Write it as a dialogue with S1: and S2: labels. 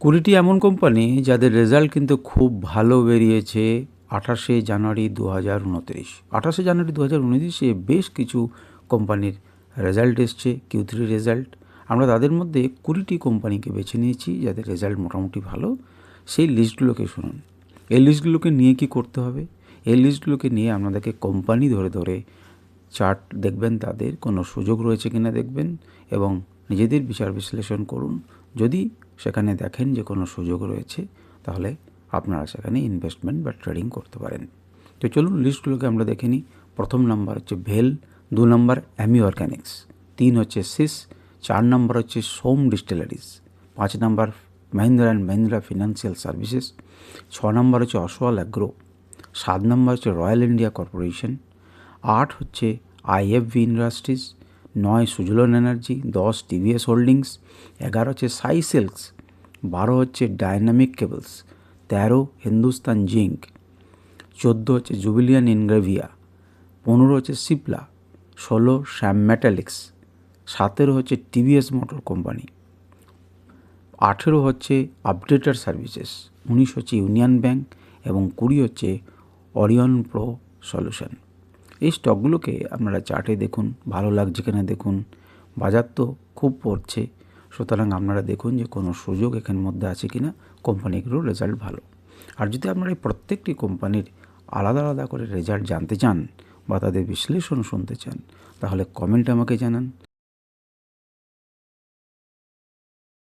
S1: 20টি এমন কোম্পানি যাদের রেজাল্ট কিন্তু খুব ভালো বেরিয়েছে 28শে জানুয়ারি 2029। 28শে জানুয়ারি 2029-এ বেশ কিছু কোম্পানির রেজাল্ট এসছে, Q3 রেজাল্ট। আমরা তাদের মধ্যে 20টি কোম্পানিকে বেছে নিয়েছি যাদের রেজাল্ট মোটামুটি ভালো। সেই লিস্টগুলোকে শুনুন। এই লিস্টগুলোকে নিয়ে কি করতে হবে? এই লিস্টগুলোকে নিয়ে আপনাদেরকে কোম্পানি ধরে ধরে চার্ট দেখবেন, তাদের কোনো সুযোগ রয়েছে কিনা দেখবেন এবং নিজেদের বিচার বিশ্লেষণ করুন। যদি সেখানে দেখেন যে কোনো সুযোগ রয়েছে, তাহলে আপনারা সেখানে ইনভেস্টমেন্ট বা ট্রেডিং করতে পারেন। তো চলুন লিস্টগুলোকে আমরা দেখে নিই। প্রথম নাম্বার হচ্ছে ভেল, 2 নম্বর অ্যামি অর্গ্যানিক্স, 3 হচ্ছে সিস, 4 নম্বর হচ্ছে সোম ডিস্টিলারিজ, 5 নম্বর Mahindra and Mahindra financial services, 6 নম্বর হচ্ছে অসওয়াল অ্যাগ্রো, 7 নম্বর হচ্ছে রয়্যাল ইন্ডিয়া কর্পোরেশন, 8 হচ্ছে IFV industries, 9 Suzlon energy, 10 TVS holdings, 11 হচ্ছে সাই সিল্কস, 12 হচ্ছে ডায়নামিক কেবলস, 13 হিন্দুস্তান জিঙ্ক, 14 হচ্ছে জুবিলিয়ান ইনগ্রেভিয়া, 15 হচ্ছে সিপলা, 16 শ্যাম মেটালিক্স, 17 হচ্ছে TVS মোটর কোম্পানি, 18 হচ্ছে আপডেটার সার্ভিসেস, 19 হচ্ছে ইউনিয়ন ব্যাংক এবং 20 হচ্ছে অরিয়ন প্রো সলিউশন। এই স্টকগুলোকে আপনারা চার্টে দেখুন, ভালো লাগছে কিনা দেখুন। বাজার তো খুব পড়ছে, সুতরাং আপনারা দেখুন যে কোনো সুযোগ এখানের মধ্যে আছে কিনা। কোম্পানিগুলোর রেজাল্ট ভালো। আর যদি আপনারা এই প্রত্যেকটি কোম্পানির আলাদা আলাদা করে রেজাল্ট জানতে চান বা তাদের বিশ্লেষণ শুনতে চান, তাহলে কমেন্টে আমাকে জানান।